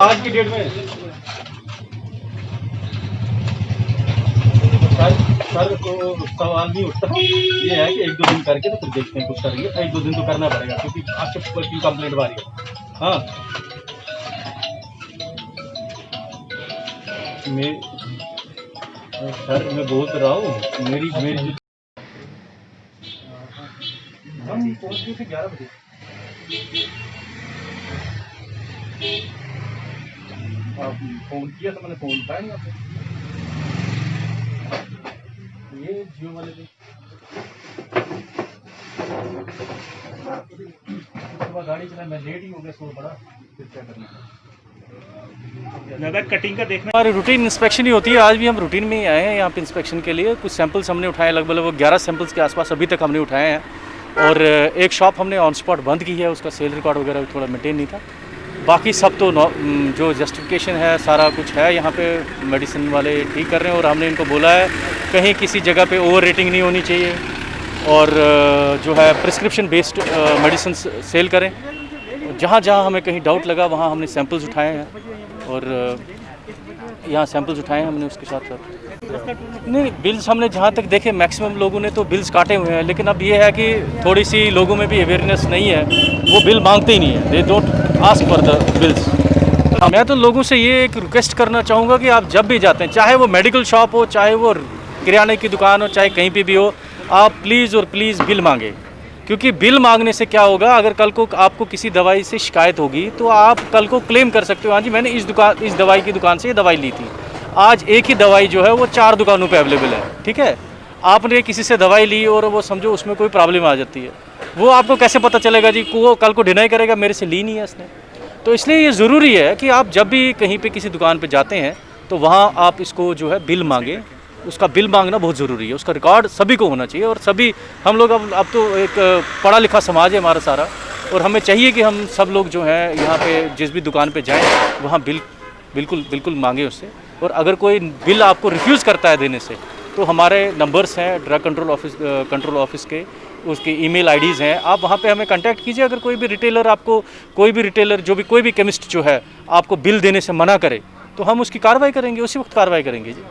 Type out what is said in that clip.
आज की डेट में सर को सवाल नहीं उठता, ये है कि 1-2 दिन करके तो फिर देखते हैं कुछ करेंगे। 1-2 दिन तो करना पड़ेगा क्योंकि आपके ऊपर की कंप्लेंट आ रही है। हाँ मैं सर मैं बोल तो रहा हूँ मेरी मेरी हम पहुँच गए थे 11 बजे। आप फोन किया तो मैंने फोन उठाया नहीं आपने। ये जियो वाले थे, सुबह गाड़ी चला मैं लेट ही हो गया, सो पड़ा, फिर क्या करना ज़्यादा कटिंग का देखना। हमारी रूटीन इंस्पेक्शन ही होती है। आज भी हम रूटीन में ही आए हैं यहाँ पे इंस्पेक्शन के लिए। कुछ सैंपल्स हमने उठाए, लगभग वो 11 सैंपल्स के आसपास अभी तक हमने उठाए हैं। और एक शॉप हमने ऑन स्पॉट बंद की है, उसका सेल रिकॉर्ड वगैरह थोड़ा मेंटेन नहीं था। बाकी सब तो जो जस्टिफिकेशन है सारा कुछ है यहाँ पे, मेडिसिन वाले ठीक कर रहे हैं। और हमने इनको बोला है कहीं किसी जगह पे ओवर रेटिंग नहीं होनी चाहिए और जो है प्रिस्क्रिप्शन बेस्ड मेडिसिन सेल करें। जहाँ जहाँ हमें कहीं डाउट लगा वहाँ हमने सैंपल्स उठाए हैं और यहाँ सैंपल्स उठाए हैं हमने। उसके साथ साथ नहीं, बिल्स हमने जहाँ तक देखे मैक्सिमम लोगों ने तो बिल्स काटे हुए हैं, लेकिन अब ये है कि थोड़ी सी लोगों में भी अवेयरनेस नहीं है, वो बिल मांगते ही नहीं है, they don't ask for the bills. मैं तो लोगों से ये एक रिक्वेस्ट करना चाहूँगा कि आप जब भी जाते हैं, चाहे वो मेडिकल शॉप हो, चाहे वो किराने की दुकान हो, चाहे कहीं पर भी हो, आप प्लीज़ और प्लीज़ बिल मांगें। क्योंकि बिल मांगने से क्या होगा, अगर कल को आपको किसी दवाई से शिकायत होगी तो आप कल को क्लेम कर सकते हो, हाँ जी मैंने इस दवाई की दुकान से ये दवाई ली थी। आज एक ही दवाई जो है वो 4 दुकानों पे अवेलेबल है, ठीक है। आपने किसी से दवाई ली और वो समझो उसमें कोई प्रॉब्लम आ जाती है, वो आपको कैसे पता चलेगा जी, वो कल को डिनाई करेगा मेरे से ली नहीं है इसने। तो इसलिए ये ज़रूरी है कि आप जब भी कहीं पर किसी दुकान पर जाते हैं तो वहाँ आप इसको जो है बिल मांगें। उसका बिल मांगना बहुत ज़रूरी है, उसका रिकॉर्ड सभी को होना चाहिए। और सभी हम लोग अब तो एक पढ़ा लिखा समाज है हमारा सारा, और हमें चाहिए कि हम सब लोग जो है यहाँ पे जिस भी दुकान पे जाएं वहाँ बिल्कुल मांगे उससे। और अगर कोई बिल आपको रिफ्यूज़ करता है देने से तो हमारे नंबर्स हैं ड्रग कंट्रोल ऑफिस के, उसकी ईमेल आईडीज़ हैं, आप वहाँ पे हमें कांटेक्ट कीजिए। अगर कोई भी रिटेलर कोई भी केमिस्ट जो है आपको बिल देने से मना करे तो हम उसकी कार्रवाई करेंगे, उसी वक्त कार्रवाई करेंगे जी।